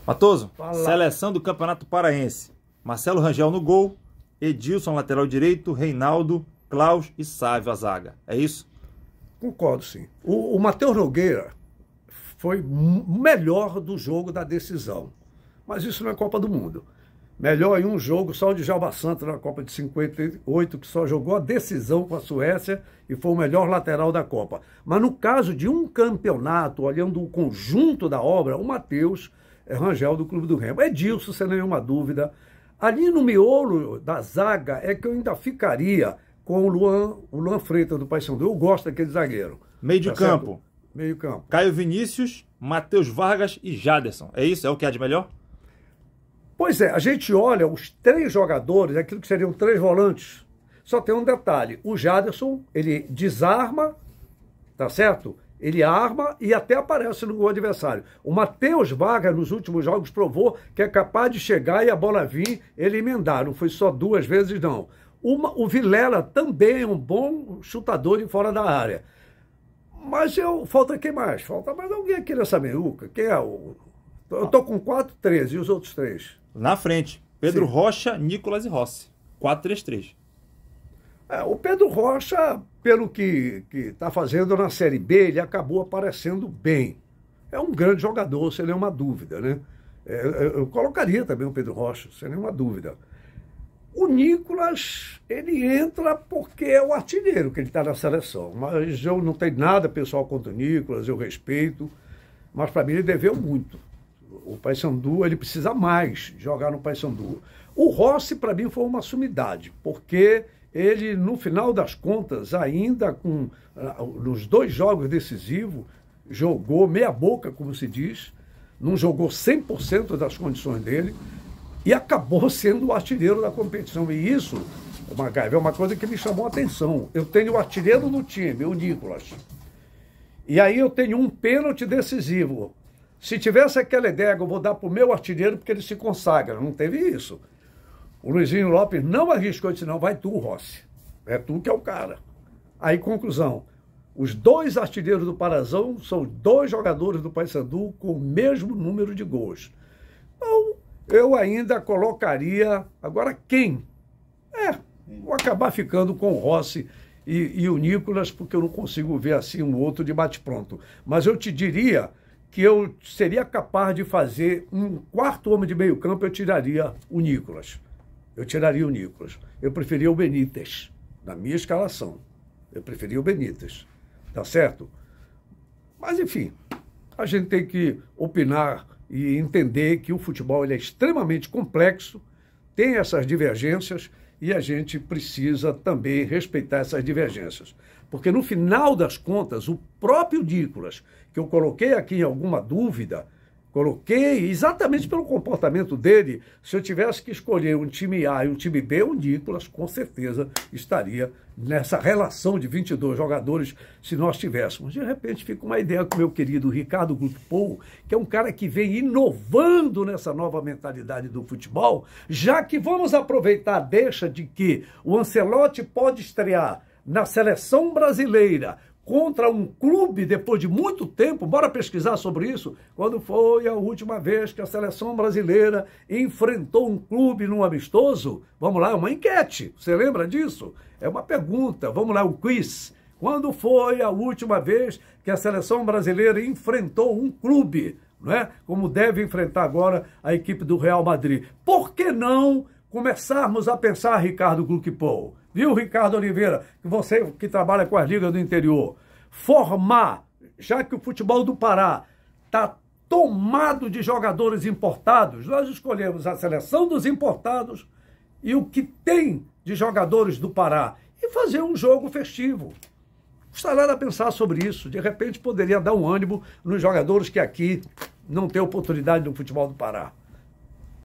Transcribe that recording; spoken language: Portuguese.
Matoso, Fala. seleção do Campeonato Paraense. Marcelo Rangel no gol, Edilson lateral direito, Reinaldo, Klaus e Sávio a zaga. É isso? Concordo, sim. O Matheus Nogueira foi o melhor do jogo da decisão. Mas isso não é Copa do Mundo. Melhor em um jogo só o Djalma Santos na Copa de 58, que só jogou a decisão com a Suécia e foi o melhor lateral da Copa. Mas no caso de um campeonato, olhando o conjunto da obra, o Matheus Rangel do Clube do Remo. Edilson, sem nenhuma dúvida. Ali no miolo da zaga é que eu ainda ficaria com o Luan Freitas do Paysandu. Eu gosto daquele zagueiro. Meio de campo. Certo? Meio campo. Caio Vinícius, Matheus Vargas e Jaderson. É isso? É o que há de melhor? Pois é, a gente olha os três jogadores, aquilo que seriam três volantes. Só tem um detalhe. O Jaderson, ele desarma, tá certo? Ele arma e até aparece no gol adversário. O Matheus Vargas, nos últimos jogos, provou que é capaz de chegar e a bola vir, ele emendar. Não foi só duas vezes, não. O Vilela também é um bom chutador de fora da área. Mas falta quem mais? Falta mais alguém aqui nessa meiuca. Quem é o... Eu tô com 4-13 e os outros três? Na frente, Pedro Sim. Rocha, Nicolas e Rossi. 4-3-3. O Pedro Rocha, pelo que está fazendo na Série B, ele acabou aparecendo bem. É um grande jogador, sem nenhuma dúvida, né? Eu colocaria também o Pedro Rocha, sem nenhuma dúvida. O Nicolas, ele entra porque é o artilheiro que ele está na seleção. Mas eu não tenho nada pessoal contra o Nicolas, eu respeito. Mas para mim ele deveu muito. O Paysandu, ele precisa mais jogar no Paysandu. O Rossi, para mim, foi uma sumidade, porque ele, no final das contas, ainda nos dois jogos decisivos, jogou meia boca, como se diz, não jogou 100% das condições dele e acabou sendo o artilheiro da competição. E isso, Magaio, é uma coisa que me chamou a atenção. Eu tenho o artilheiro no time, o Nicolas. E aí eu tenho um pênalti decisivo. Se tivesse aquela ideia, eu vou dar para o meu artilheiro porque ele se consagra. Não teve isso. O Luizinho Lopes não arriscou e disse, não, vai tu, Rossi. É tu que é o cara. Aí, conclusão. Os dois artilheiros do Parazão são dois jogadores do Paysandu com o mesmo número de gols. Então, eu ainda colocaria... Agora, quem? Vou acabar ficando com o Rossi e o Nicolas, porque eu não consigo ver assim um outro de bate-pronto. Mas eu te diria que eu seria capaz de fazer um quarto homem de meio campo, eu tiraria o Nicolas. Eu preferia o Benítez, na minha escalação. Eu preferia o Benítez, tá certo? Mas, enfim, a gente tem que opinar e entender que o futebol ele é extremamente complexo, tem essas divergências e a gente precisa também respeitar essas divergências. Porque, no final das contas, o próprio Nicolas, que eu coloquei aqui em alguma dúvida, coloquei exatamente pelo comportamento dele. Se eu tivesse que escolher um time A e um time B, o Nicolas com certeza estaria nessa relação de 22 jogadores se nós tivéssemos. De repente fica uma ideia com o meu querido Ricardo Gluckpol, que é um cara que vem inovando nessa nova mentalidade do futebol, já que vamos aproveitar a deixa de que o Ancelotti pode estrear na seleção brasileira contra um clube depois de muito tempo, bora pesquisar sobre isso, quando foi a última vez que a seleção brasileira enfrentou um clube num amistoso? Vamos lá, é uma enquete, você lembra disso? É uma pergunta, vamos lá, um quiz. Quando foi a última vez que a seleção brasileira enfrentou um clube, não é? Como deve enfrentar agora a equipe do Real Madrid? Por que não começarmos a pensar, Ricardo Gluckpol? Viu, Ricardo Oliveira, que você que trabalha com as ligas do interior, formar, já que o futebol do Pará está tomado de jogadores importados, nós escolhemos a seleção dos importados e o que tem de jogadores do Pará e fazer um jogo festivo. Gostaria de pensar sobre isso. De repente poderia dar um ânimo nos jogadores que aqui não têm oportunidade no futebol do Pará.